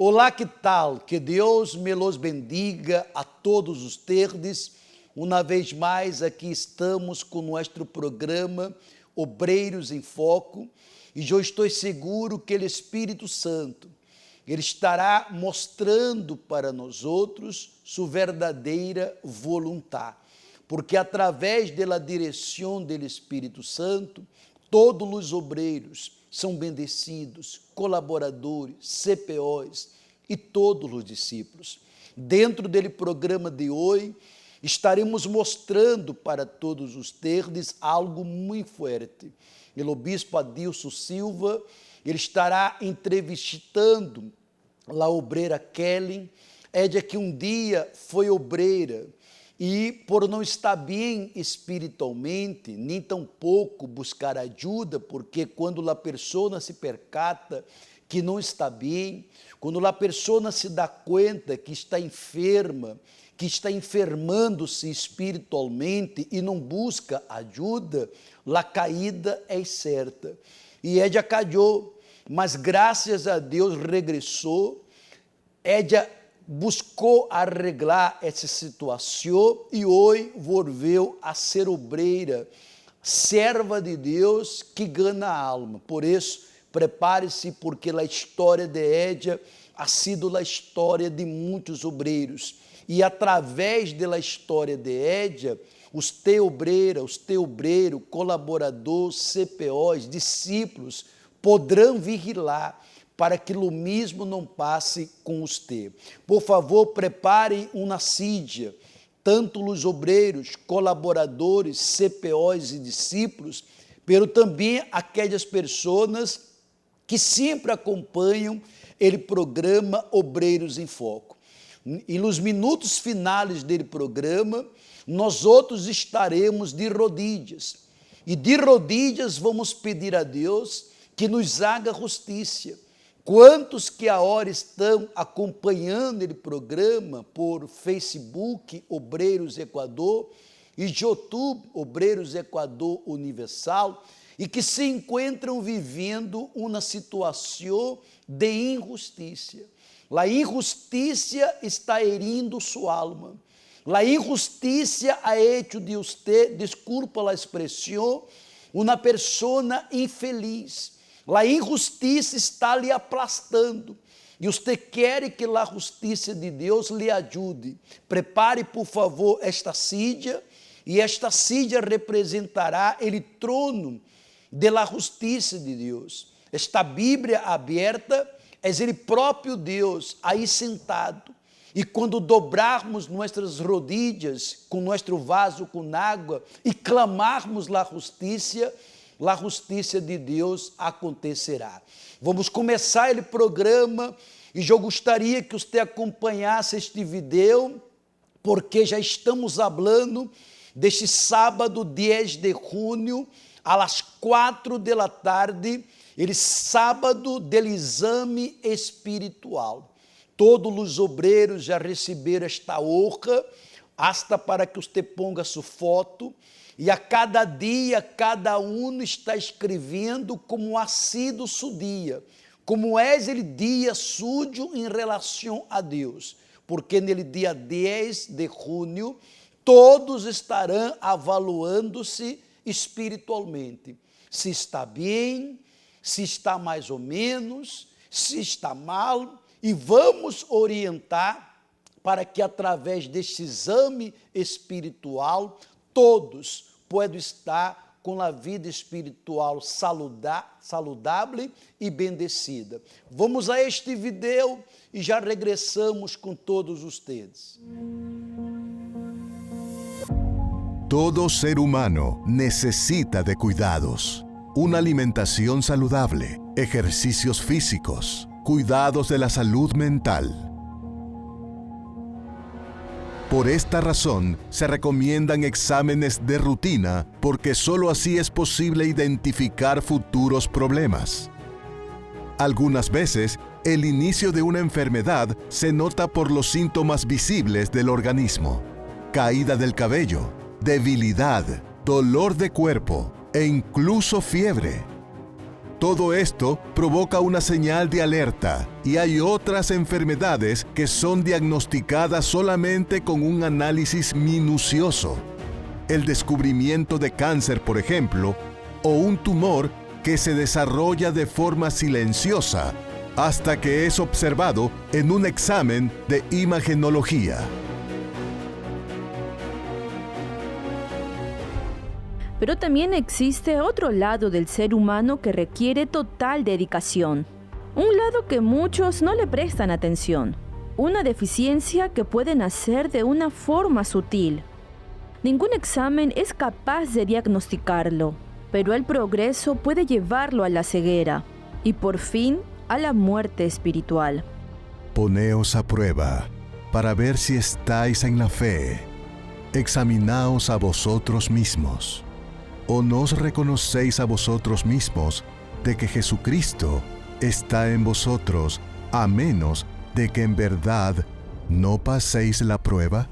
Olá, que tal? Que Deus me los bendiga a todos ustedes. Uma vez mais, aqui estamos com nosso programa Obreiros em Foco e eu estou seguro que o Espírito Santo ele estará mostrando para nós outros sua verdadeira vontade, porque através da direção do Espírito Santo, todos os obreiros são bendecidos, colaboradores, CPOs e todos os discípulos. Dentro dele programa de hoje, estaremos mostrando para todos os terdes algo muito forte. O bispo Adilson Silva, ele estará entrevistando a obreira Kelly, que um dia foi obreira, e por não estar bem espiritualmente, nem tampouco buscar ajuda, porque quando a pessoa se percata que não está bem, quando a pessoa se dá conta que está enferma, que está enfermando-se espiritualmente e não busca ajuda, a caída é certa. E ela caiu, mas graças a Deus regressou, ela buscou arreglar essa situação e hoje volveu a ser obreira, serva de Deus que ganha a alma. Por isso, prepare-se, porque a história de Édia ha sido a história de muitos obreiros. E através da história de Édia, os obreiros, colaboradores, CPOs, discípulos, poderão vigilar para que o mesmo não passe com os te. Por favor, prepare uma sídia, tanto os obreiros, colaboradores, CPOs e discípulos, pero também aquelas pessoas que sempre acompanham o programa Obreiros em Foco. E nos minutos finais do programa, nós outros estaremos de rodilhas. E de rodilhas vamos pedir a Deus que nos haga justiça. Quantos que agora estão acompanhando o programa por Facebook, Obreiros Equador, e YouTube, Obreiros Equador Universal, e que se encontram vivendo uma situação de injustiça. A injustiça está herindo sua alma. A injustiça ha hecho de você, desculpa a expressão, uma pessoa infeliz. A injustiça está lhe aplastando e você quer que a justiça de Deus lhe ajude. Prepare, por favor, esta sídia, e esta sídia representará o trono da justiça de Deus. Esta Bíblia aberta é o próprio Deus aí sentado. E quando dobrarmos nossas rodilhas com nosso vaso com água e clamarmos a justiça de Deus acontecerá. Vamos começar o programa e eu gostaria que você acompanhasse este vídeo, porque já estamos falando deste sábado 10 de junho, às 4 da tarde, ele sábado do exame espiritual. Todos os obreiros já receberam esta honra, hasta para que você ponga sua foto, e a cada dia, cada um está escrevendo como ha sido seu dia, como é o dia sujo em relação a Deus, porque no dia 10 de junho, todos estarão avaliando-se espiritualmente, se está bem, se está mais ou menos, se está mal, e vamos orientar para que através deste exame espiritual, todos possam estar com a vida espiritual saudável e bendecida. Vamos a este vídeo e já regressamos com todos ustedes. Todo ser humano necesita de cuidados. Una alimentación saludable, ejercicios físicos, cuidados de la salud mental. Por esta razón, se recomiendan exámenes de rutina porque solo así es posible identificar futuros problemas. Algunas veces, el inicio de una enfermedad se nota por los síntomas visibles del organismo: caída del cabello, debilidad, dolor de cuerpo e incluso fiebre. Todo esto provoca una señal de alerta y hay otras enfermedades que son diagnosticadas solamente con un análisis minucioso. El descubrimiento de cáncer, por ejemplo, o un tumor que se desarrolla de forma silenciosa hasta que es observado en un examen de imagenología. Pero también existe otro lado del ser humano que requiere total dedicación. Un lado que muchos no le prestan atención. Una deficiencia que puede nacer de una forma sutil. Ningún examen es capaz de diagnosticarlo, pero el progreso puede llevarlo a la ceguera y por fin a la muerte espiritual. Poneos a prueba para ver si estáis en la fe. Examinaos a vosotros mismos. ¿O no os reconocéis a vosotros mismos de que Jesucristo está en vosotros, a menos de que en verdad no paséis la prueba?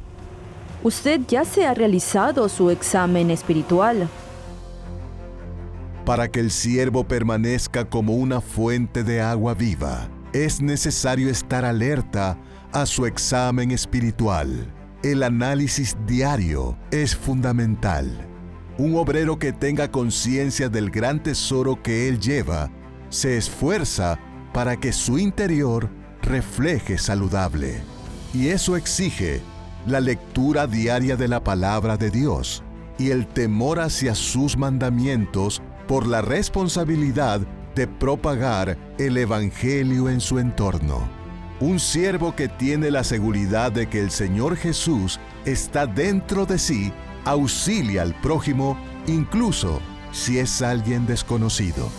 ¿Usted ya se ha realizado su examen espiritual? Para que el siervo permanezca como una fuente de agua viva, es necesario estar alerta a su examen espiritual. El análisis diario es fundamental. Un obrero que tenga conciencia del gran tesoro que él lleva, se esfuerza para que su interior refleje saludable. Y eso exige la lectura diaria de la palabra de Dios y el temor hacia sus mandamientos por la responsabilidad de propagar el Evangelio en su entorno. Un siervo que tiene la seguridad de que el Señor Jesús está dentro de sí, auxilia al prójimo, incluso si es alguien desconocido.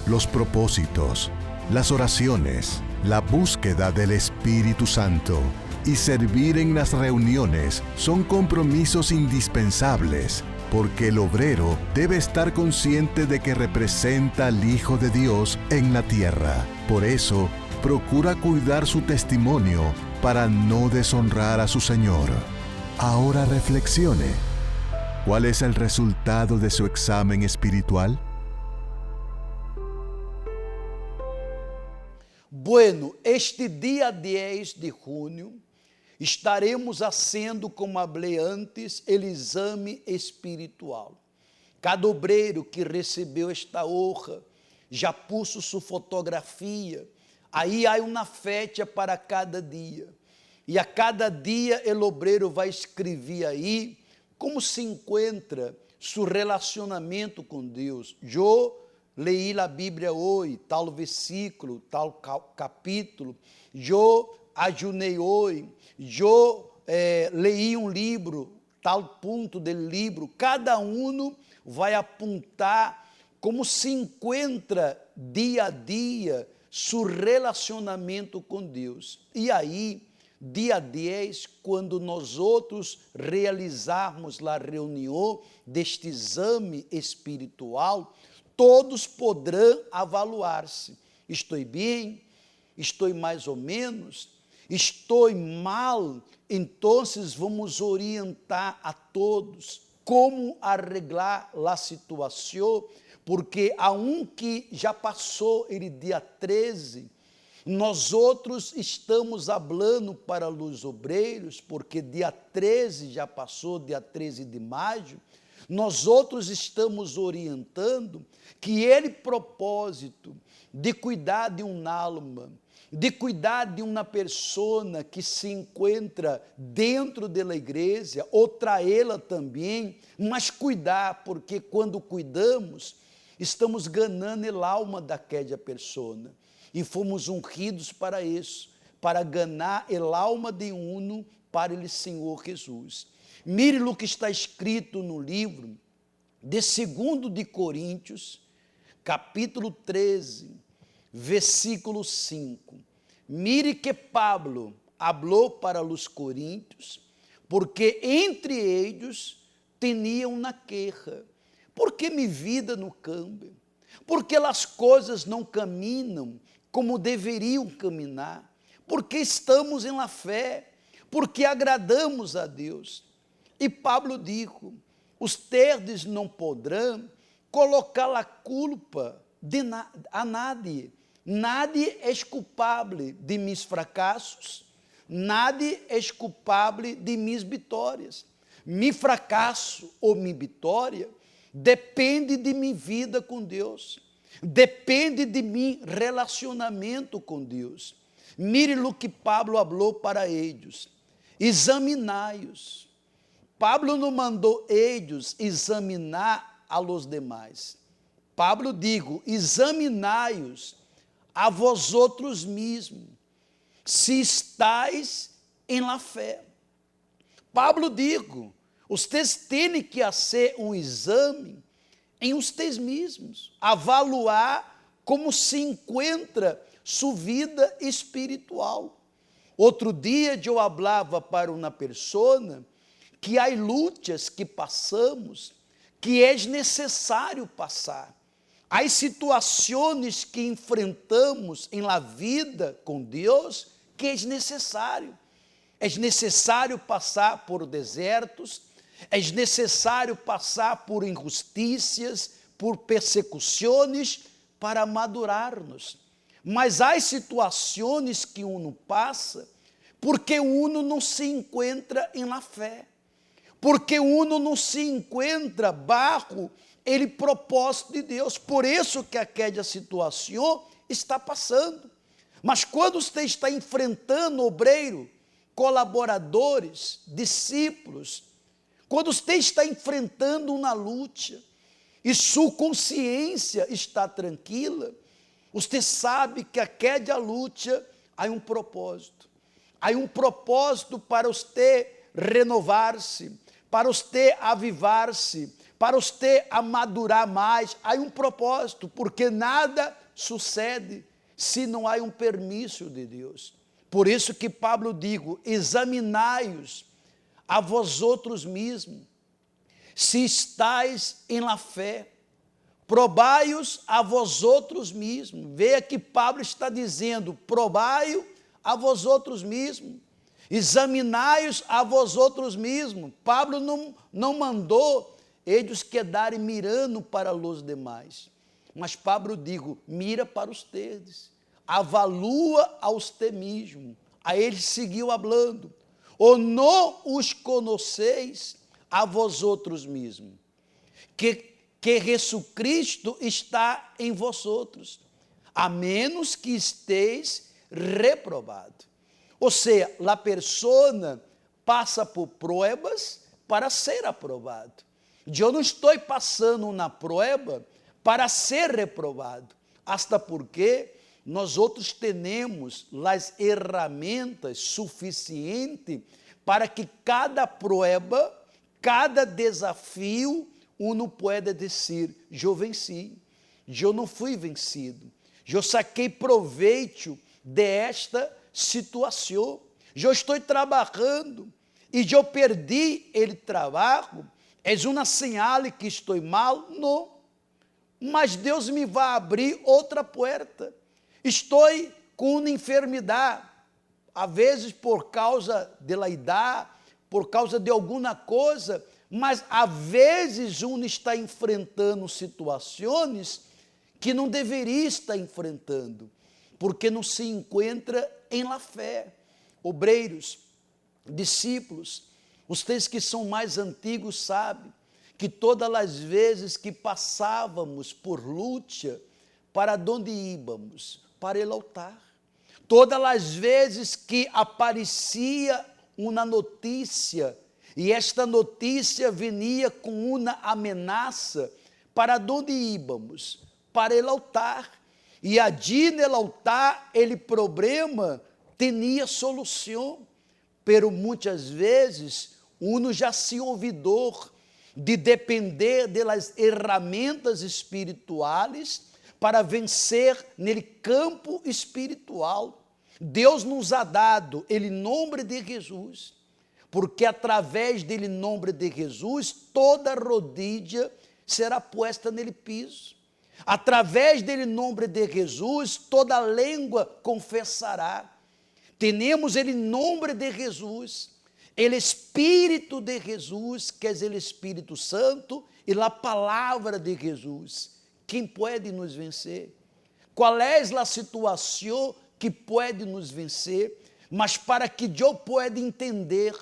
Los propósitos, las oraciones, la búsqueda del Espíritu Santo y servir en las reuniones son compromisos indispensables, porque el obrero debe estar consciente de que representa al Hijo de Dios en la tierra. Por eso, procura cuidar su testimonio para no deshonrar a su Señor. Ahora reflexione. ¿Cuál es el resultado de su examen espiritual? Bueno, este dia 10 de junho, estaremos fazendo, como falei antes, o exame espiritual. Cada obreiro que recebeu esta honra já pôs sua fotografia. Aí há uma festa para cada dia. E a cada dia o obreiro vai escrever aí como se encontra seu relacionamento com Deus. Eu leí a Bíblia hoje, tal versículo, tal capítulo. Eu ajunei hoje. Eu leí um livro, tal ponto do livro. Cada um vai apontar como se encontra dia a dia seu relacionamento com Deus. E aí, dia 10, quando nós outros realizarmos a reunião deste exame espiritual, todos poderão avaliar-se. Estou bem? Estou mais ou menos? Estou mal? Então vamos orientar a todos como arreglar a situação, porque há um que já passou ele dia 13, nós outros estamos falando para os obreiros, porque dia 13 já passou, dia 13 de maio, nós outros estamos orientando que ele propósito de cuidar de alma, de cuidar de uma pessoa que se encontra dentro da igreja, ou traê-la também, mas cuidar, porque quando cuidamos, estamos ganhando a alma daquela pessoa. E fomos ungidos para isso, para ganhar a alma de uno para o Senhor Jesus. Mire o que está escrito no livro de 2 de Coríntios, capítulo 13, versículo 5. Mire que Pablo falou para os coríntios, porque entre eles tinham uma queja. Por que minha vida não cambia? Porque as coisas não caminham como deveriam caminhar? Porque estamos em la fé, porque agradamos a Deus. E Pablo disse, ustedes não poderão colocar a culpa a nadie. Nadie é culpável de mis fracassos, nadie é culpável de mis vitórias. Mi fracasso ou minha vitória depende de minha vida com Deus, depende de meu relacionamento com Deus. Mire o que Pablo falou para eles: examinai-os. Pablo não mandou eles examinar a los demais. Pablo digo: examinai-os a vós outros mesmos, se estáis em la fé. Pablo digo: vocês têm que fazer um exame em vocês mesmos, avaliar como se encontra sua vida espiritual. Outro dia eu falava para uma pessoa que há lutas que passamos, que é necessário passar. Há situações que enfrentamos em la vida com Deus que é necessário. É necessário passar por desertos, é necessário passar por injustiças, por persecuções para madurar-nos. Mas há situações que uno passa porque uno não se encontra em la fé, porque uno não se encontra bajo ele propósito de Deus. Por isso que aquela situação está passando. Mas quando você está enfrentando obreiro, colaboradores, discípulos, quando você está enfrentando uma luta e sua consciência está tranquila, você sabe que aquela luta há um propósito. Há um propósito para você renovar-se, para você avivar-se, para você amadurar mais. Há um propósito, porque nada sucede se não há um permisso de Deus. Por isso que Pablo digo: examinai-os a vós outros mesmos, se estáis em la fé, probai-os a vós outros mesmos. Veja que Pablo está dizendo: probai-o a vós outros mesmos, examinai-os a vós outros mesmos. Pablo não mandou eles quedarem mirando para os demais, mas Pablo digo: mira para os teus, avalua aos te mesmo. Aí ele seguiu falando: ou não os conheceis a vós outros mesmos, que Jesus Cristo está em vós outros, a menos que esteis reprobado. Ou seja, a pessoa passa por provas para ser aprovado. Eu não estou passando na prova para ser reprovado, hasta porque nós outros temos as ferramentas suficientes para que cada prova, cada desafio, uno pode dizer: eu venci, eu não fui vencido, eu saquei proveito desta situação, eu estou trabalhando e eu perdi o trabalho. É uma señal que estou mal? Não. Mas Deus me vai abrir outra porta. Estou com uma enfermidade, às vezes por causa da idade, por causa de alguma coisa, mas às vezes uno está enfrentando situações que não deveria estar enfrentando, porque não se encontra em la fé. Obreiros, discípulos, vocês que são mais antigos sabem que todas as vezes que passávamos por luta, para onde íamos? Para o altar. Todas as vezes que aparecia uma notícia, e esta notícia vinha com uma ameaça, para onde íamos? Para o altar. E allí no altar, ele problema tinha solução, pero muitas vezes uno já se olvidou de depender das ferramentas espirituais para vencer no campo espiritual. Deus nos ha dado o nome de Jesus, porque através do nome de Jesus toda rodilha será posta no piso. Através do nome de Jesus toda língua confessará. Temos o nome de Jesus, o Espírito de Jesus, que é o Espírito Santo, e a palavra de Jesus, quem pode nos vencer? Qual é a situação que pode nos vencer? Mas para que eu pueda entender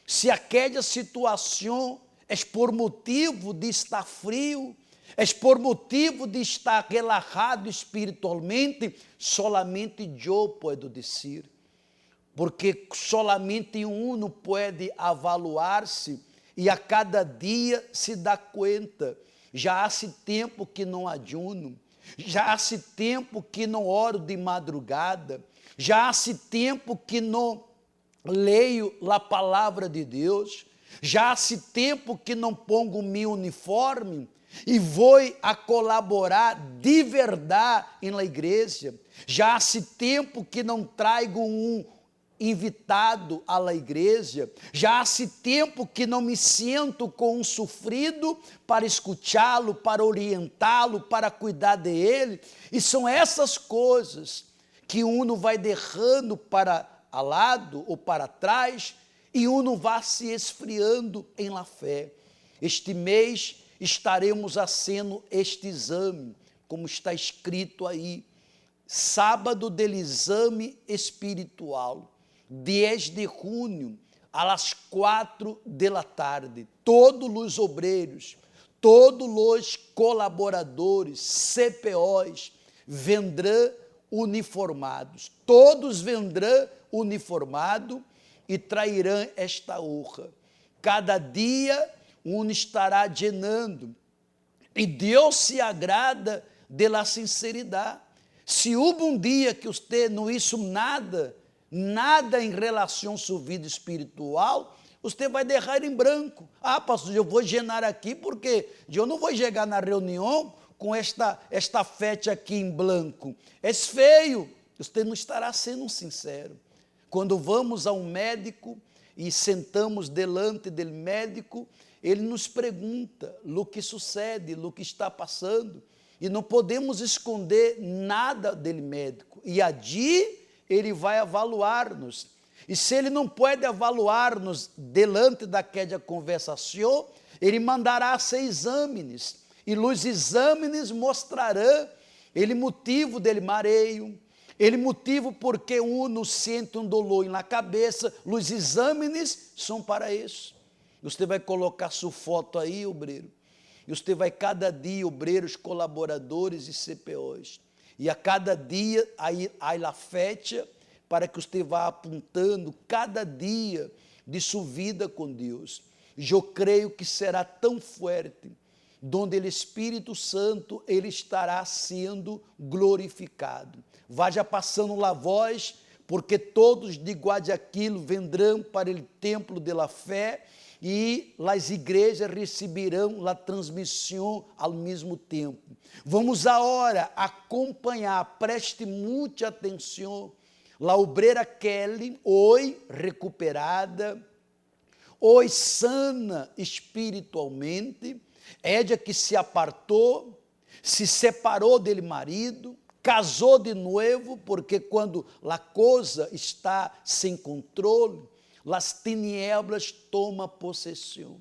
se aquela situação é por motivo de estar frio, é por motivo de estar relaxado espiritualmente, solamente eu posso dizer. Porque solamente um pode avaliar-se e a cada dia se dá conta. Já há tempo que não ajuno, já há tempo que não oro de madrugada, já há tempo que não leio a palavra de Deus, já há tempo que não pongo meu uniforme e vou a colaborar de verdade na igreja, já há tempo que não trago um invitado à igreja, já há tempo que não me sento com um sofrido para escutá-lo, para orientá-lo, para cuidar dele, e são essas coisas que um vai derrando para ao lado ou para trás, e um vai se esfriando em la fé. Este mês estaremos fazendo este exame, como está escrito aí, sábado do exame espiritual, 10 de junho, às 4 da tarde, todos os obreiros, todos os colaboradores, CPOs, vendrão uniformados, todos vendrão uniformados e trairão esta honra. Cada dia estará llenando, e Deus se agrada da sinceridade. Se houve um dia que você não hizo nada em relação à sua vida espiritual, você vai deixar em branco. Ah, pastor, eu vou llenar aqui porque eu não vou chegar na reunião com esta festa aqui em branco. É feio, você não estará sendo sincero. Quando vamos a um médico e sentamos delante do médico, ele nos pergunta o que sucede, o que está passando, e não podemos esconder nada dele médico. E allí ele vai avaliar-nos. E se ele não pode avaliar-nos delante daquela conversação, ele mandará 6 exames. E os exames mostrarão ele motivo dele mareio, ele motivo porque um sente um dolor na cabeça. Os exames são para isso. Você vai colocar sua foto aí, obreiro, e você vai cada dia, obreiros, colaboradores e CPOs, e a cada dia aí a fecha para que você vá apontando cada dia de sua vida com Deus. Eu creio que será tão forte, donde o Espírito Santo ele estará sendo glorificado. Vaja passando a voz, porque todos de Guayaquil vendrão para o templo de la fé, e as igrejas receberão a transmissão ao mesmo tempo. Vamos agora acompanhar, preste muita atenção, a obreira Kelly, hoje recuperada, hoje sana espiritualmente, ela que se apartou, se separou dele marido, casou de novo, porque quando a coisa está sem controle, as tinieblas tomam possessão.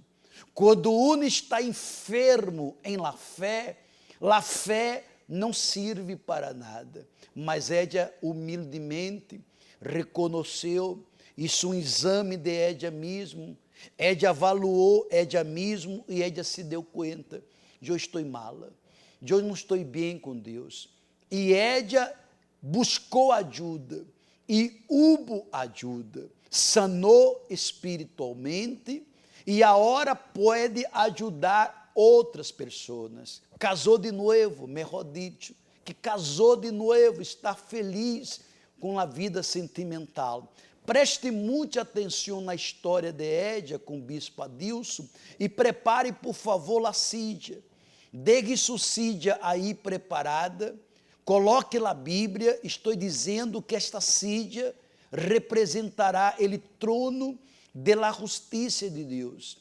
Quando um está enfermo em la fé não serve para nada. Mas ela humildemente reconheceu, isso um exame de ela mesmo, ela avaliou ela mesmo e ela se deu conta, eu estou mala, eu não estou bem com Deus. E ela buscou ajuda, e houve ajuda, sanou espiritualmente, e agora pode ajudar outras pessoas. Casou de novo, melhor dito, que casou de novo, está feliz com a vida sentimental. Preste muita atenção na história de Édia com o bispo Adilson e prepare, por favor, a sídia. Deixe sua sídia aí preparada, coloque a Bíblia. Estou dizendo que esta sídia representará o trono da justiça de Deus.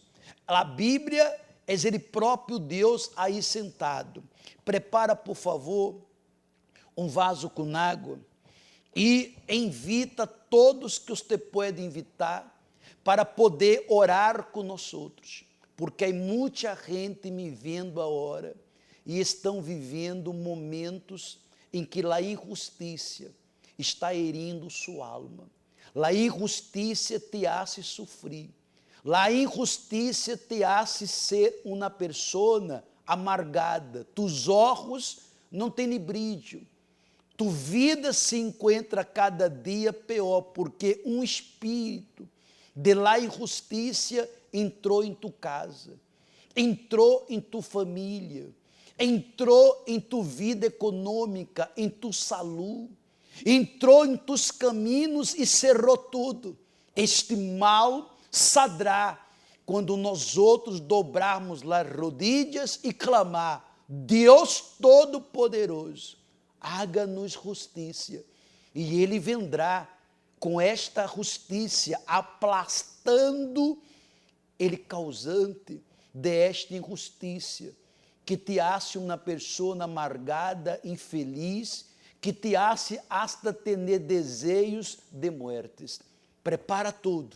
A Bíblia é o próprio Deus aí sentado. Prepara, por favor, um vaso com água e invita todos que você pode invitar para poder orar com nós outros, porque há muita gente me vendo agora e estão vivendo momentos em que a injustiça está herindo sua alma. A injustiça te hace sofrer. A injustiça te hace ser uma pessoa amargada. Tus olhos não têm brilho. Tu vida se encontra cada dia pior, porque um espírito de la injustiça entrou em tu casa, entrou em tu família, entrou em tu vida econômica, em tu saúde, entrou em tus caminhos e cerrou tudo. Este mal sadrá quando nós outros dobrarmos as rodilhas e clamar: Deus Todo-Poderoso, haga-nos justiça. E Ele vendrá com esta justiça, aplastando ele causante desta injustiça, que te hace uma pessoa amargada, infeliz, que te hace hasta ter desejos de muertes. Prepara tudo,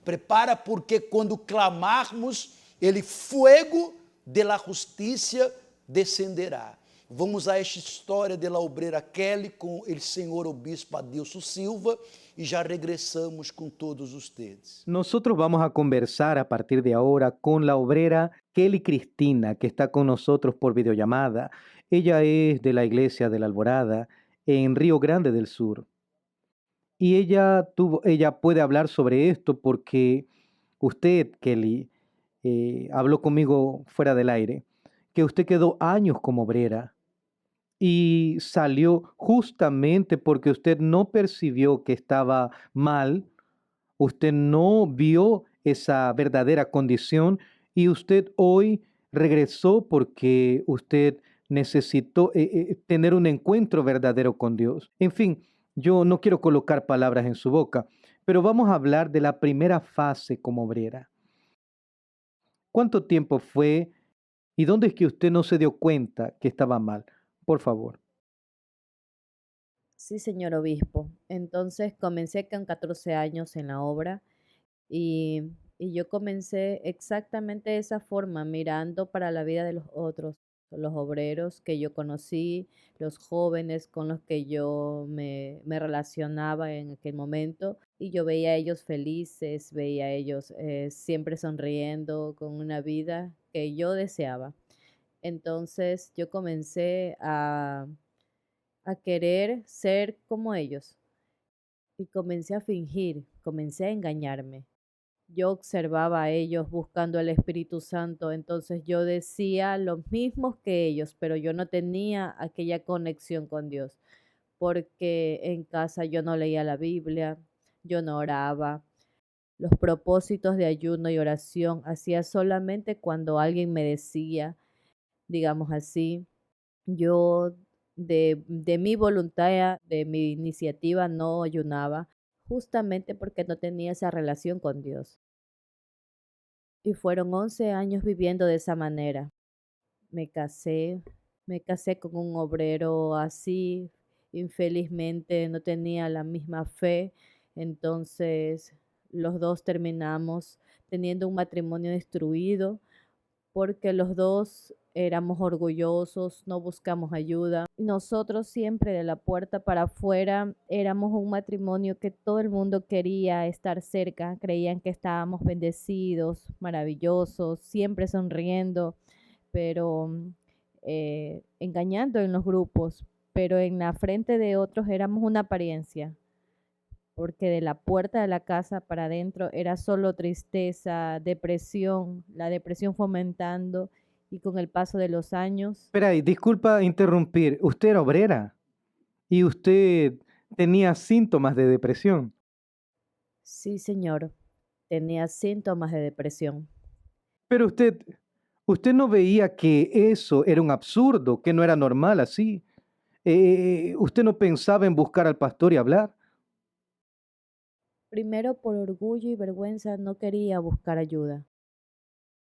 prepara, porque quando clamarmos, ele fogo de la justiça descenderá. Vamos a esta história de la obreira Kelly com o senhor obispo Adilson Silva e já regressamos com todos ustedes. Nosotros vamos a conversar a partir de ahora con la obrera Kelly Cristina, que está con nosotros por videollamada. Ella es de la Iglesia de la Alborada en Río Grande del Sur. Y ella puede hablar sobre esto porque usted, Kelly, habló conmigo fuera del aire, que usted quedó años como obrera y salió justamente porque usted no percibió que estaba mal, usted no vio esa verdadera condición y usted hoy regresó porque usted necesitó tener un encuentro verdadero con Dios. En fin, yo no quiero colocar palabras en su boca, pero vamos a hablar de la primera fase como obrera. ¿Cuánto tiempo fue y dónde es que usted no se dio cuenta que estaba mal? Por favor. Sí, señor obispo. Entonces comencé con 14 años en la obra y, y yo comencé exactamente de esa forma, mirando para la vida de los otros, los obreros que yo conocí, los jóvenes con los que yo me relacionaba en aquel momento, y yo veía a ellos felices, veía a ellos siempre sonriendo, con una vida que yo deseaba. Entonces yo comencé a querer ser como ellos y comencé a fingir, comencé a engañarme. Yo observaba a ellos buscando el Espíritu Santo, entonces yo decía los mismos que ellos, pero yo no tenía aquella conexión con Dios, porque en casa yo no leía la Biblia, yo no oraba. Los propósitos de ayuno y oración hacía solamente cuando alguien me decía, digamos así. Yo de mi voluntad, de mi iniciativa, no ayunaba, justamente porque no tenía esa relación con Dios. Y fueron 11 años viviendo de esa manera. Me casé, me casé con un obrero así, infelizmente no tenía la misma fe, entonces los dos terminamos teniendo un matrimonio destruido porque los dos éramos orgullosos, no buscamos ayuda. Nosotros siempre de la puerta para afuera éramos un matrimonio que todo el mundo quería estar cerca, creían que estábamos bendecidos, maravillosos, siempre sonriendo, pero engañando en los grupos, pero en la frente de otros éramos una apariencia, porque de la puerta de la casa para adentro era solo tristeza, depresión, la depresión fomentando, y con el paso de los años. Espera, y disculpa interrumpir, usted era obrera y usted tenía síntomas de depresión. Sí, señor, tenía síntomas de depresión. Pero usted no veía que eso era un absurdo, que no era normal así. Usted no pensaba en buscar al pastor y hablar. Primero, por orgullo y vergüenza, no quería buscar ayuda.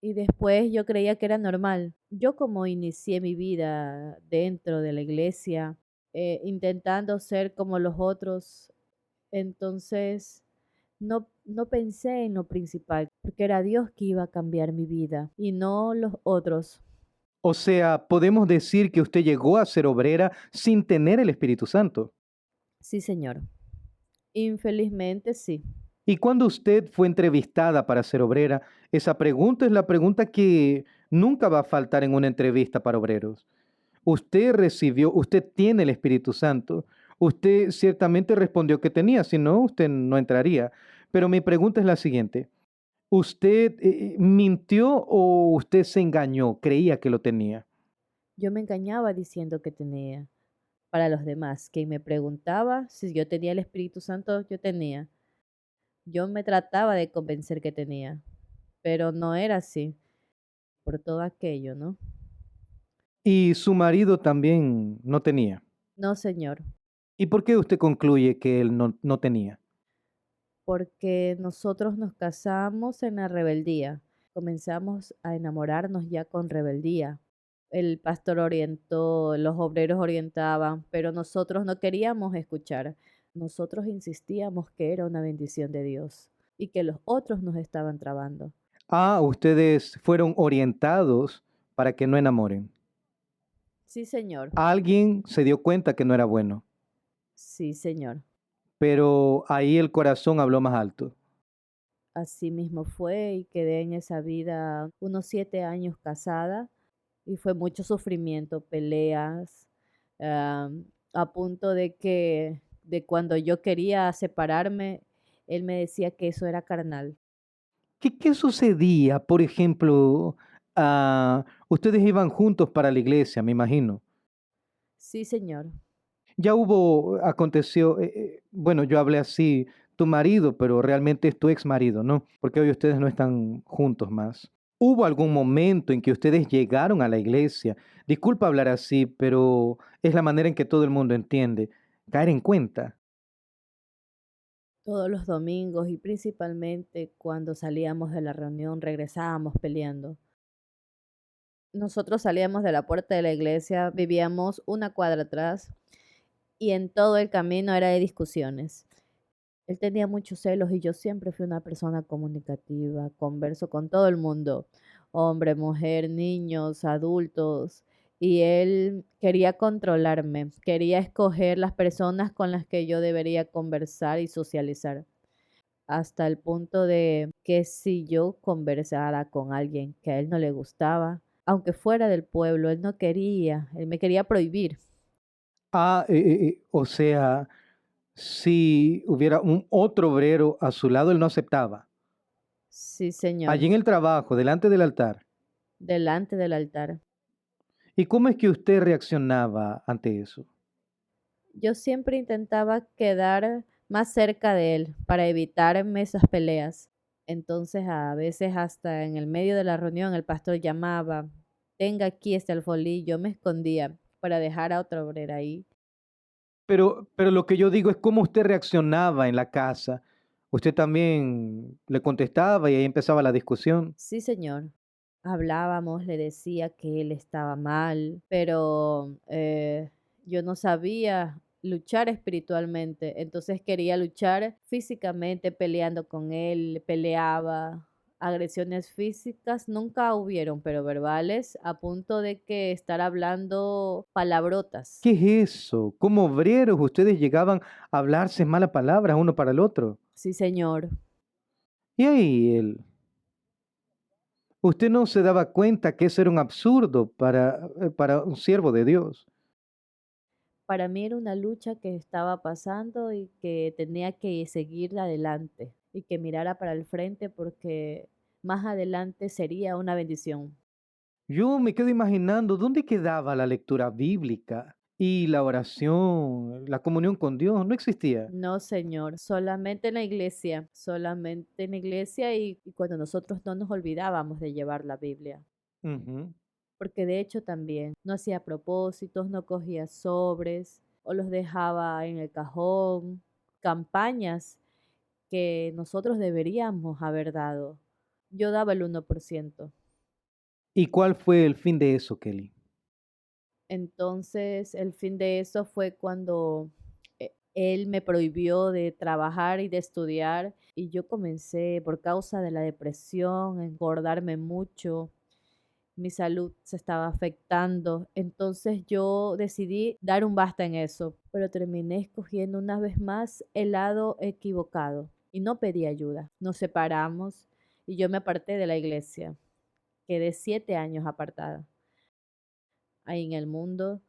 Y después yo creía que era normal. Yo como inicié mi vida dentro de la iglesia, intentando ser como los otros, entonces no pensé en lo principal, porque era Dios que iba a cambiar mi vida y no los otros. O sea, podemos decir que usted llegó a ser obrera sin tener el Espíritu Santo. Sí, señor. Infelizmente, sí. Y cuando usted fue entrevistada para ser obrera, esa pregunta es la pregunta que nunca va a faltar en una entrevista para obreros. Usted tiene el Espíritu Santo. Usted ciertamente respondió que tenía, si no, usted no entraría. Pero mi pregunta es la siguiente. ¿Usted mintió o usted se engañó? Creía que lo tenía. Yo me engañaba diciendo que tenía. Para los demás, quien me preguntaba si yo tenía el Espíritu Santo, yo tenía. Yo me trataba de convencer que tenía, pero no era así, por todo aquello, ¿no? Y su marido también no tenía. No, señor, ¿Y por qué usted concluye que él no tenía? porque nosotros nos casamos en la rebeldía. Comenzamos a enamorarnos ya con rebeldía. El pastor orientó, los obreros orientaban, pero nosotros no queríamos escuchar. Nosotros insistíamos que era una bendición de Dios y que los otros nos estaban trabando. Ah, ustedes fueron orientados para que no enamoren. Sí, señor. Alguien se dio cuenta que no era bueno, Sí, señor. pero ahí el corazón habló más alto. Así mismo fue y quedé en esa vida unos 7 años casada y fue mucho sufrimiento, peleas, a punto de que de cuando yo quería separarme, él me decía que eso era carnal. ¿Qué sucedía? Por ejemplo, ustedes iban juntos para la iglesia, me imagino. Sí, señor. Ya aconteció, bueno, yo hablé así, tu marido, pero realmente es tu ex marido, ¿no? Porque hoy ustedes no están juntos más. ¿Hubo algún momento en que ustedes llegaron a la iglesia? Disculpa hablar así, pero es la manera en que todo el mundo entiende. Caer en cuenta. Todos los domingos y principalmente cuando salíamos de la reunión regresábamos peleando. Nosotros salíamos de la puerta de la iglesia, vivíamos una cuadra atrás y en todo el camino era de discusiones. Él tenía muchos celos y yo siempre fui una persona comunicativa, converso con todo el mundo, hombre, mujer, niños, adultos, y él quería controlarme, quería escoger las personas con las que yo debería conversar y socializar, hasta el punto de que si yo conversara con alguien que a él no le gustaba, aunque fuera del pueblo, él no quería, él me quería prohibir. O sea, si hubiera un otro obrero a su lado, él no aceptaba. Sí, señor, Allí en el trabajo, delante del altar. delante del altar. ¿Y cómo es que usted reaccionaba ante eso? Yo siempre intentaba quedar más cerca de él para evitarme esas peleas. Entonces, a veces hasta en el medio de la reunión el pastor llamaba, tenga aquí este alfolí, yo me escondía para dejar a otra obrera ahí. Pero lo que yo digo es cómo usted reaccionaba en la casa. Usted también le contestaba y ahí empezaba la discusión. Sí, señor. Hablábamos, le decía que él estaba mal, pero yo no sabía luchar espiritualmente, entonces quería luchar físicamente peleando con él, peleaba. Agresiones físicas nunca hubieron, pero verbales, a punto de que estar hablando palabrotas. ¿Qué es eso? Como obreros, ustedes llegaban a hablarse malas palabras uno para el otro. Sí, señor. Y ahí usted no se daba cuenta que eso era un absurdo para un siervo de Dios. Para mí era una lucha que estaba pasando y que tenía que seguir adelante y que mirara para el frente porque más adelante sería una bendición. Yo me quedo imaginando dónde quedaba la lectura bíblica y la oración, la comunión con Dios. No existía. No, Señor, solamente en la iglesia y cuando nosotros no nos olvidábamos de llevar la Biblia. Ujú. Porque de hecho también no hacía propósitos, no cogía sobres o los dejaba en el cajón, campañas que nosotros deberíamos haber dado. Yo daba el 1%. ¿Y cuál fue el fin de eso, Kelly? Entonces, el fin de eso fue cuando él me prohibió de trabajar y de estudiar y yo comencé por causa de la depresión, a engordarme mucho mi salud se estaba afectando. Entonces yo decidí dar un basta en eso, pero terminé escogiendo una vez más el lado equivocado y no pedí ayuda. Nos separamos y yo me aparté de la iglesia. Quedé 7 años apartada. Ahí en el mundo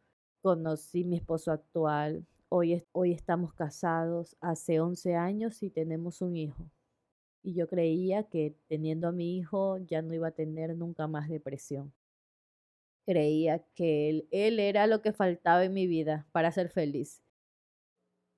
conocí mi esposo actual. Hoy estamos casados hace 11 años y tenemos un hijo. Y yo creía que teniendo a mi hijo ya no iba a tener nunca más depresión. Creía que él era lo que faltaba en mi vida para ser feliz.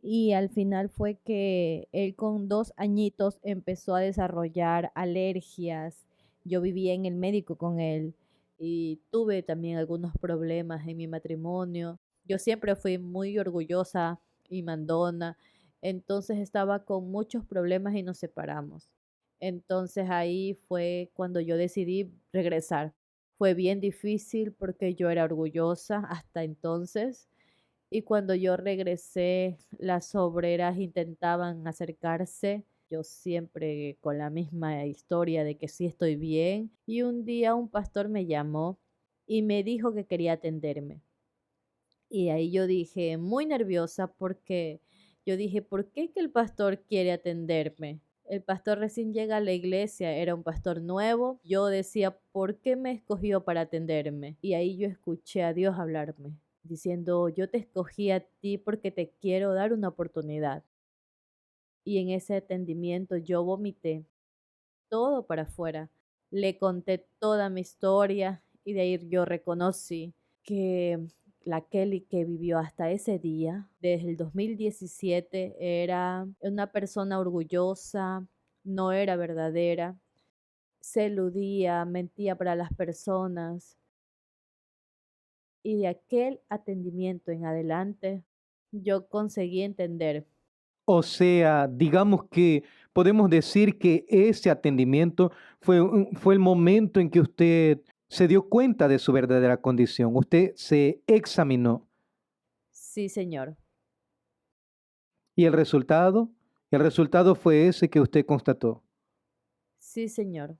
Y al final fue que él con 2 añitos empezó a desarrollar alergias. Yo vivía en el médico con él y tuve también algunos problemas en mi matrimonio. Yo siempre fui muy orgullosa y mandona, entonces estaba con muchos problemas y nos separamos. Entonces ahí fue cuando yo decidí regresar. Fue bien difícil porque yo era orgullosa hasta entonces y cuando yo regresé, las obreras intentaban acercarse, yo siempre con la misma historia de que sí estoy bien. Y un día un pastor me llamó y me dijo que quería atenderme. Y ahí yo dije, muy nerviosa porque yo dije, ¿por qué que el pastor quiere atenderme? El pastor recién llega a la iglesia, era un pastor nuevo. Yo decía, ¿por qué me escogió para atenderme? Y ahí yo escuché a Dios hablarme, diciendo, yo te escogí a ti porque te quiero dar una oportunidad. Y en ese atendimiento yo vomité todo para afuera. Le conté toda mi historia y de ahí yo reconocí que la Kelly que vivió hasta ese día, desde el 2017, era una persona orgullosa, no era verdadera, se eludía, mentía para las personas. Y de aquel atendimiento en adelante, yo conseguí entender. O sea, digamos que podemos decir que ese atendimiento fue el momento en que usted se dio cuenta de su verdadera condición. Usted se examinó. Sí, señor. ¿Y el resultado fue ese que usted constató? Sí, señor.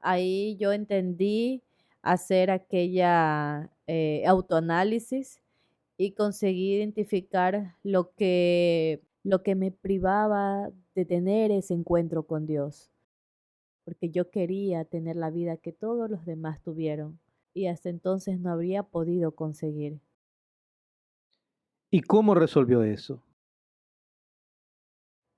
Ahí yo entendí hacer aquella autoanálisis y conseguí identificar lo que me privaba de tener ese encuentro con Dios, porque yo quería tener la vida que todos los demás tuvieron y hasta entonces no habría podido conseguir. ¿Y cómo resolvió eso?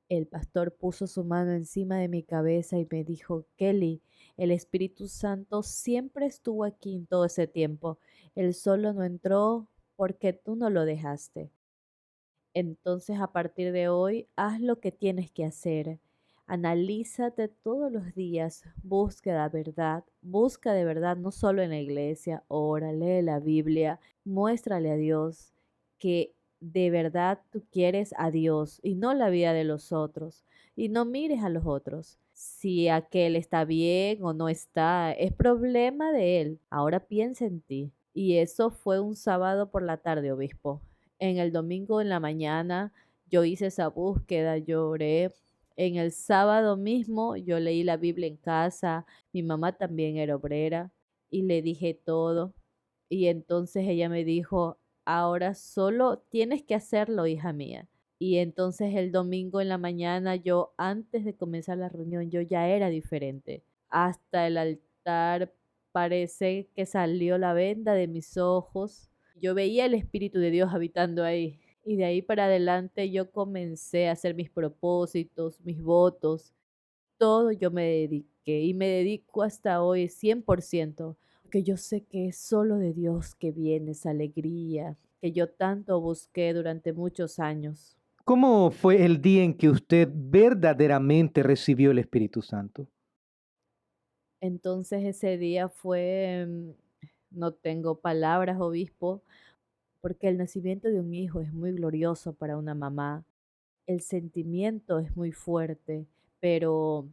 El pastor puso su mano encima de mi cabeza y me dijo, Kelly, el Espíritu Santo siempre estuvo aquí en todo ese tiempo. Él solo no entró porque tú no lo dejaste. Entonces, a partir de hoy, haz lo que tienes que hacer. Analízate todos los días, busca de verdad, no solo en la iglesia, ora, lee la Biblia, muéstrale a Dios que de verdad tú quieres a Dios y no la vida de los otros. Y no mires a los otros. Si aquel está bien o no está, es problema de él. Ahora piensa en ti. Y eso fue un sábado por la tarde, obispo. En el domingo en la mañana yo hice esa búsqueda, lloré. En el sábado mismo yo leí la Biblia en casa, mi mamá también era obrera y le dije todo. Y entonces ella me dijo, ahora solo tienes que hacerlo, hija mía. Y entonces el domingo en la mañana yo, antes de comenzar la reunión, yo ya era diferente. Hasta el altar parece que salió la venda de mis ojos. Yo veía el Espíritu de Dios habitando ahí. Y de ahí para adelante yo comencé a hacer mis propósitos, mis votos. Todo yo me dediqué y me dedico hasta hoy 100%, porque yo sé que es solo de Dios que viene esa alegría que yo tanto busqué durante muchos años. ¿Cómo fue el día en que usted verdaderamente recibió el Espíritu Santo? Entonces ese día fue, no tengo palabras, obispo, porque el nacimiento de un hijo es muy glorioso para una mamá. El sentimiento es muy fuerte, pero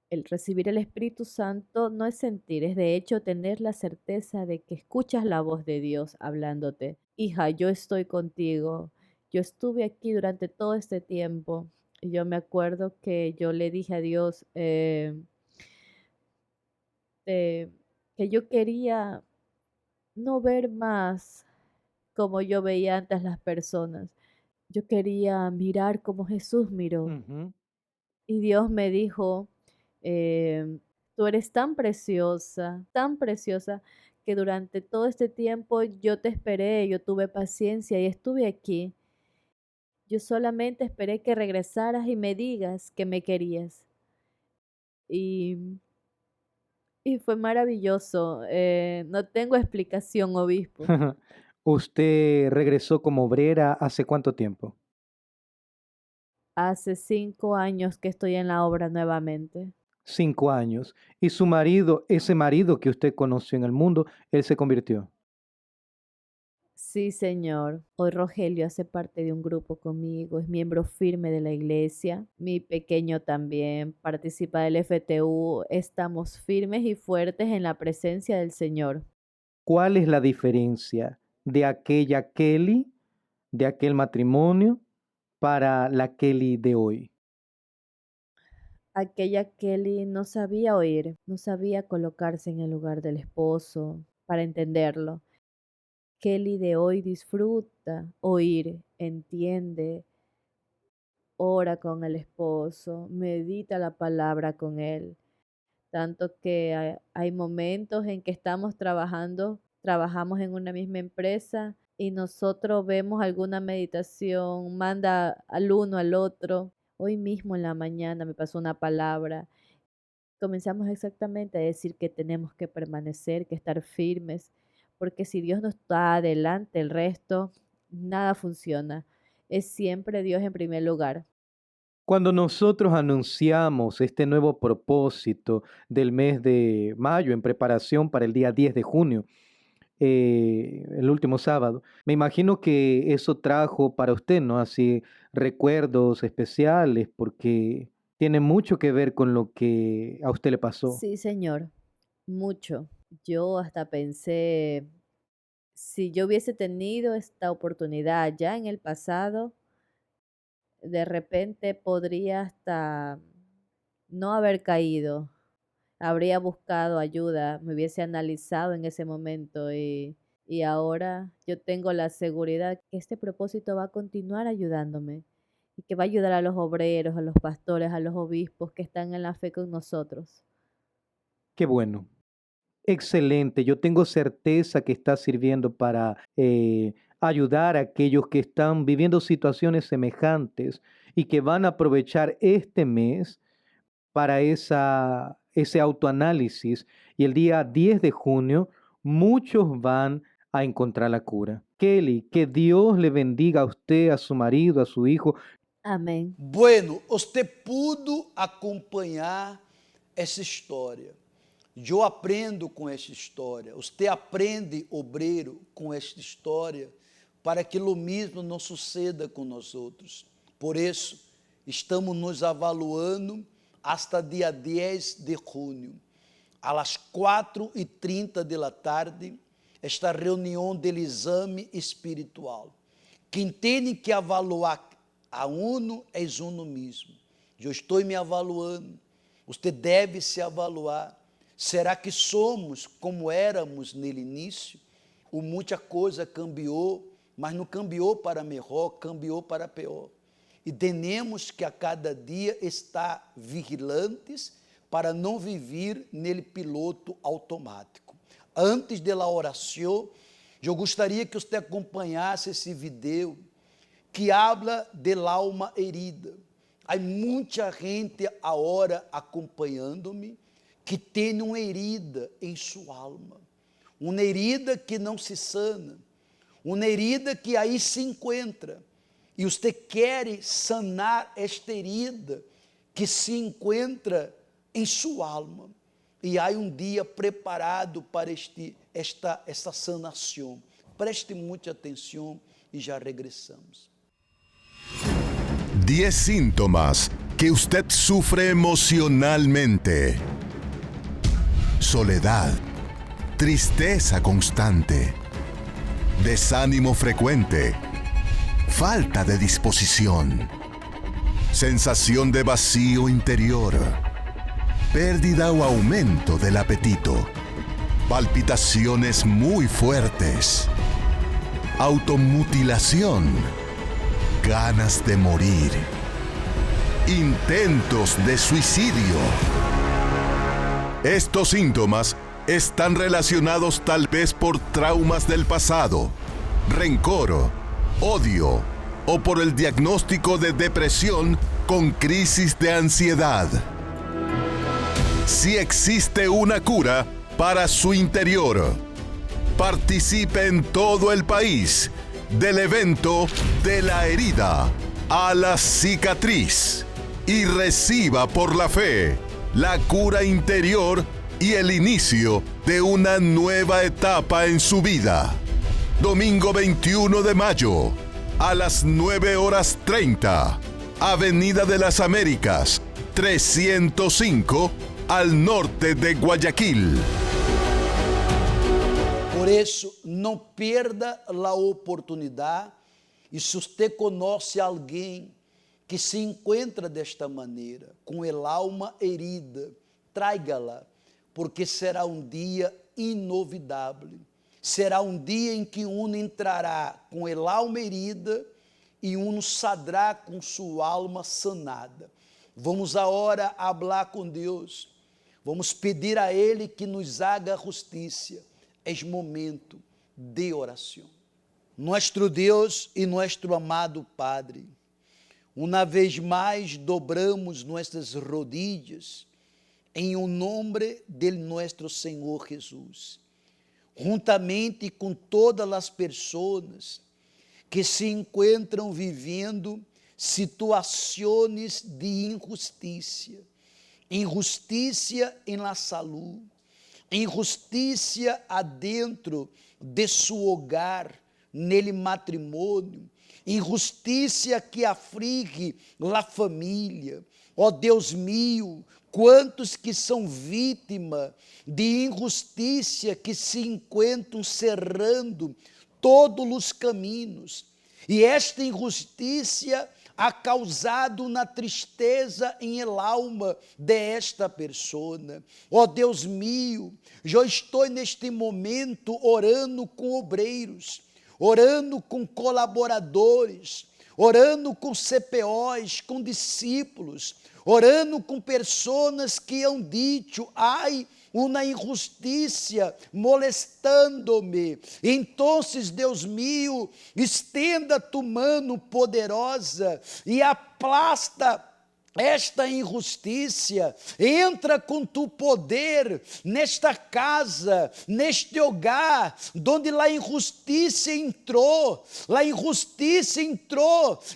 el recibir el Espíritu Santo no es sentir, es de hecho tener la certeza de que escuchas la voz de Dios hablándote. Hija, yo estoy contigo. Yo estuve aquí durante todo este tiempo. Y yo me acuerdo que yo le dije a Dios, que yo quería no ver más como yo veía antes las personas. Yo quería mirar como Jesús miró. Ujú. Y Dios me dijo, tú eres tan preciosa, que durante todo este tiempo yo te esperé, yo tuve paciencia y estuve aquí. Yo solamente esperé que regresaras y me digas que me querías. Y, y fue maravilloso. No tengo explicación, obispo. ¿Usted regresó como obrera hace cuánto tiempo? Hace 5 años que estoy en la obra nuevamente. 5 años. ¿Y su marido, ese marido que usted conoció en el mundo, él se convirtió? Sí, señor. Hoy Rogelio hace parte de un grupo conmigo, es miembro firme de la iglesia. Mi pequeño también participa del FTU. Estamos firmes y fuertes en la presencia del Señor. ¿Cuál es la diferencia de aquella Kelly, de aquel matrimonio, para la Kelly de hoy? Aquella Kelly no sabía oír, no sabía colocarse en el lugar del esposo para entenderlo. Kelly de hoy disfruta oír, entiende, ora con el esposo, medita la palabra con él. Tanto que hay momentos en que estamos trabajamos en una misma empresa y nosotros vemos alguna meditación, manda al uno al otro. Hoy mismo en la mañana me pasó una palabra. Comenzamos exactamente a decir que tenemos que permanecer, que estar firmes, porque si Dios no está adelante, el resto, nada funciona. Es siempre Dios en primer lugar. Cuando nosotros anunciamos este nuevo propósito del mes de mayo en preparación para el día 10 de junio, el último sábado, me imagino que eso trajo para usted, ¿no? Así recuerdos especiales, porque tiene mucho que ver con lo que a usted le pasó. Sí, Señor, mucho. Yo hasta pensé, si yo hubiese tenido esta oportunidad ya en el pasado, de repente podría hasta no haber caído, habría buscado ayuda, me hubiese analizado en ese momento y ahora yo tengo la seguridad que este propósito va a continuar ayudándome y que va a ayudar a los obreros, a los pastores, a los obispos que están en la fe con nosotros. Qué bueno. Excelente. Yo tengo certeza que está sirviendo para ayudar a aquellos que están viviendo situaciones semejantes y que van a aprovechar este mes para ese autoanálisis. Y el día 10 de junio, muchos van a encontrar la cura. Kelly, que Dios le bendiga a usted, a su marido, a su hijo. Amén. Bueno, usted pudo acompanhar essa história. Eu aprendo com esta história. Você aprende, obreiro, com esta história, para que o mesmo não suceda com nós outros. Por isso, estamos nos avaliando hasta dia 10 de junho. Às 4h30 da tarde, esta reunião do exame espiritual. Quem tem que avaliar a uno é uno mesmo. Eu estou me avaliando. Você deve se avaliar. Será que somos como éramos no início? Ou muita coisa cambiou, mas não cambiou para melhor, cambiou para pior. E temos que a cada dia estar vigilantes para não viver nele piloto automático. Antes da oração, eu gostaria que você acompanhasse esse vídeo que habla del alma herida. Há muita gente agora acompanhando-me que tem uma herida em sua alma, uma herida que não se sana, uma herida que aí se encontra, e você quer sanar esta herida que se encontra em sua alma, e há um dia preparado para esta sanação. Preste muita atenção e já regressamos. 10 síntomas que usted sufre emocionalmente. Soledad, tristeza constante, desánimo frecuente, falta de disposición, sensación de vacío interior, pérdida o aumento del apetito, palpitaciones muy fuertes, automutilación, ganas de morir, intentos de suicidio. Estos síntomas están relacionados tal vez por traumas del pasado, rencor, odio o por el diagnóstico de depresión con crisis de ansiedad. Si existe una cura para su interior, participe en todo el país del evento De la herida a la cicatriz y reciba por la fe la cura interior y el inicio de una nueva etapa en su vida. Domingo 21 de mayo, a las 9:30, Avenida de las Américas, 305, al norte de Guayaquil. Por isso, não perda a oportunidade, e se você conhece alguém que se encontra desta maneira, com el alma herida, tráiga-la, porque será um dia inovidável. Será um dia em que um entrará com el alma herida e um saldrá com sua alma sanada. Vamos agora falar com Deus. Vamos pedir a Ele que nos haga justiça. É momento de oração. Nosso Deus e nosso amado Padre, uma vez mais dobramos nossas rodillas em nome de nosso Senhor Jesus, juntamente com todas as pessoas que se encontram vivendo situações de injustiça, injustiça em la saúde, injustiça adentro de seu hogar, nele matrimônio, injustiça que aflige a família. Ó Deus meu, quantos que são vítimas de injustiça que se encontram cerrando todos os caminhos. E esta injustiça ha causado uma tristeza em el alma desta persona. Ó Deus meu, eu estou neste momento orando com obreiros, orando com colaboradores, orando com CPOs, com discípulos, orando com pessoas que han dicho, ai, uma injustiça molestando-me. Então, Deus meu, estenda tu mano poderosa e aplasta esta injustiça, entra com tu poder nesta casa, neste hogar, onde a injustiça entrou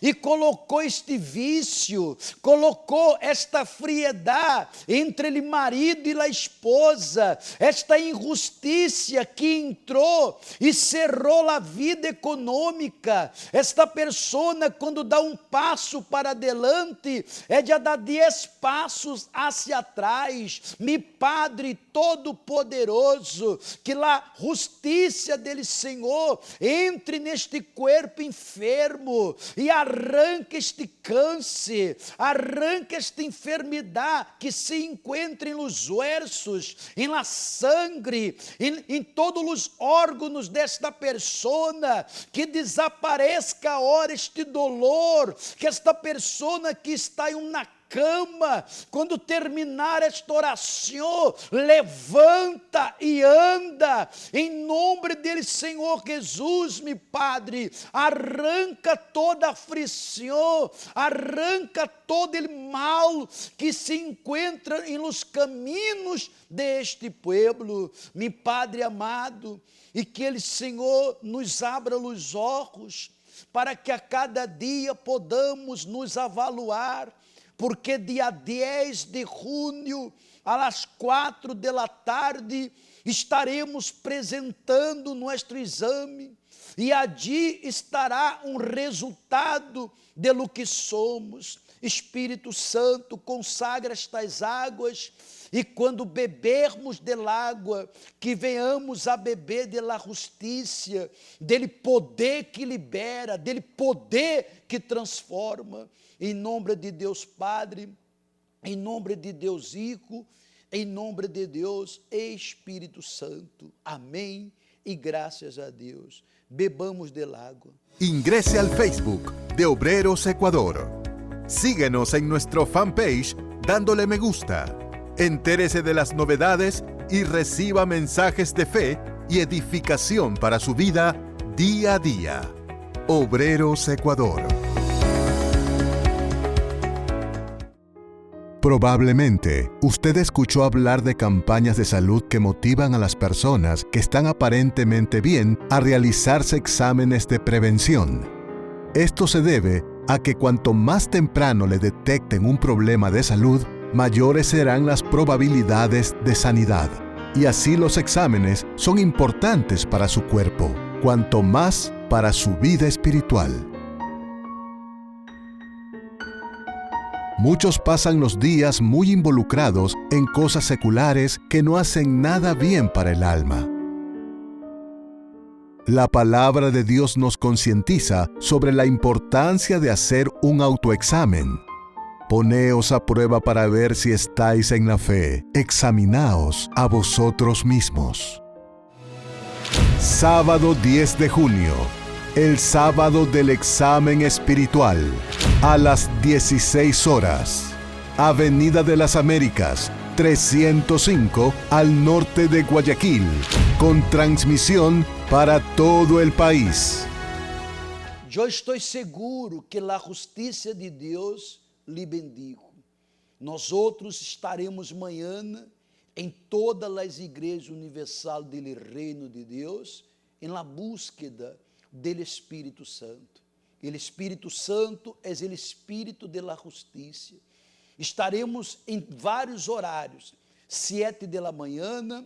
e colocou este vício, colocou esta friedade entre o marido e a esposa, esta injustiça que entrou e cerrou a vida econômica. Esta pessoa, quando dá um passo para adelante, é de dar 10 passos hacia atrás. Mi Padre Todo-Poderoso, que a justiça dele, Senhor, entre neste corpo enfermo e arranque este câncer, arranque esta enfermidade que se encontra nos ossos, em la sangre, em todos os órgãos desta persona, que desapareça agora este dolor, que esta persona que está em uma cama, quando terminar esta oração, levanta e anda, em nome dele, Senhor Jesus, meu Padre, arranca toda aflição, arranca todo o mal que se encontra em los caminhos deste pueblo, meu Padre amado, e que ele, Senhor, nos abra os olhos, para que a cada dia podamos nos avaliar, porque dia 10 de junho, às 4 da tarde, estaremos apresentando nosso exame, e allí estará um resultado de lo que somos. Espírito Santo, consagra estas águas, e quando bebermos del água, que venhamos a beber de la justiça, dele poder que libera, dele poder que transforma, em nome de Deus Padre, em nome de Deus Hijo, Em nome de Deus, Espírito Santo. Amém e graças a Deus. Bebamos del agua. Ingrese al Facebook de Obreros Ecuador. Síguenos en nuestro fanpage dándole me gusta. Entérese de las novedades y reciba mensajes de fe y edificación para su vida día a día. Obreros Ecuador. Probablemente, usted escuchó hablar de campañas de salud que motivan a las personas que están aparentemente bien a realizarse exámenes de prevención. Esto se debe a que cuanto más temprano le detecten un problema de salud, mayores serán las probabilidades de sanidad. Y así los exámenes son importantes para su cuerpo, cuanto más para su vida espiritual. Muchos pasan los días muy involucrados en cosas seculares que no hacen nada bien para el alma. La palabra de Dios nos concientiza sobre la importancia de hacer un autoexamen. Poneos a prueba para ver si estáis en la fe. Examinaos a vosotros mismos. Sábado 10 de junio. El sábado del examen espiritual, a las 16 horas. Avenida de las Américas, 305, al norte de Guayaquil, con transmisión para todo el país. Eu estou seguro que a justiça de Deus lhe bendigo. Nós outros estaremos amanhã em todas as igrejas universal do Reino de Deus, em la búsqueda del Espírito Santo. O Espírito Santo é o Espírito de la justiça. Estaremos em vários horários, 7 da manhã,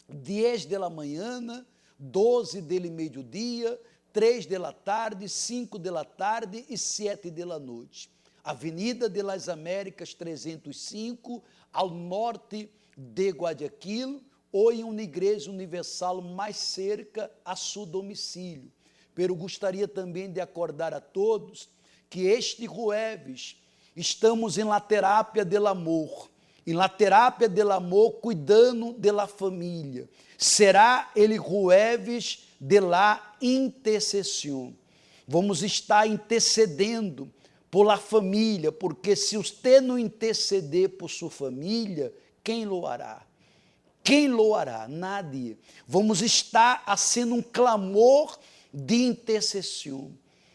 10 da manhã, 12 del meio-dia, 3 da tarde, 5 da tarde e 7 da noite. Avenida de las Américas 305, ao norte de Guayaquil, ou em uma igreja universal mais cerca a seu domicílio. Pero gostaria também de acordar a todos que este jueves estamos em la terapia del amor. Em la terapia del amor, cuidando de la família. Será ele jueves de la intercessão. Vamos estar intercedendo por la família, porque se você não interceder por sua família, quem lo hará? Quem lo hará? Nadie. Vamos estar fazendo um clamor de intercessão.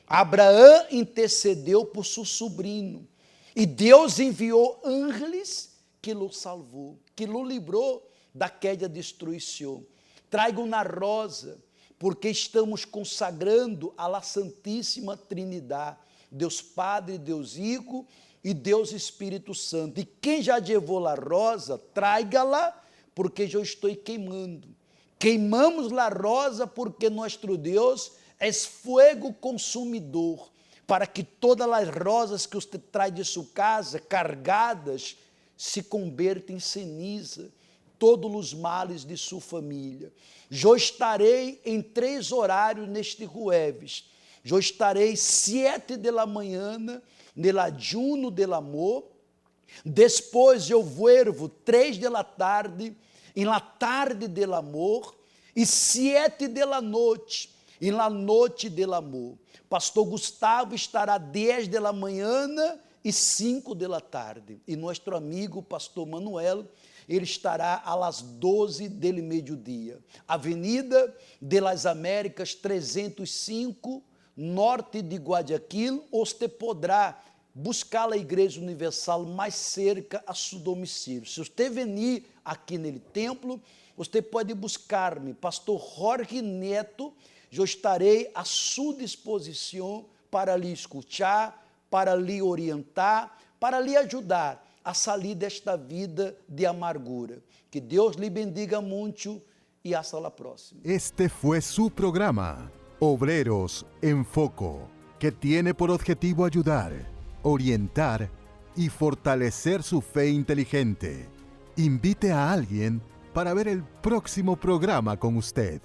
Abraão intercedeu por seu sobrinho e Deus enviou ángeles que o salvou, que o livrou daquela destruição. Trago na rosa, porque estamos consagrando a la Santíssima Trinidade, Deus Padre, Deus Hijo e Deus Espírito Santo. E quem já levou a rosa, traga-la, porque eu estou queimando. Queimamos a rosa porque nosso Deus é fogo consumidor, para que todas as rosas que você traz de sua casa, cargadas, se convertam em ceniza, todos os males de sua família. Eu estarei em 3 horários neste jueves. Eu estarei 7 da manhã, no ayuno del amor. Depois eu vuelvo 3 da tarde, em la tarde del amor, e 7 da noite, em la noite del amor. Pastor Gustavo estará 10 da manhã e 5 da tarde. E nosso amigo, pastor Manuel, ele estará às 12 del meio-dia. Avenida de las Américas 305, norte de Guayaquil. Você poderá buscar a Igreja Universal mais cerca a seu domicílio. Se você venir aqui no templo, você pode buscar-me, pastor Jorge Neto. Eu estarei à sua disposição para lhe escutar, para lhe orientar, para lhe ajudar a sair desta vida de amargura. Que Deus lhe bendiga muito e hasta la próxima. Este fue su programa, Obreros en Foco, que tiene por objetivo ayudar, orientar y fortalecer su fe inteligente. Invite a alguien para ver el próximo programa con usted.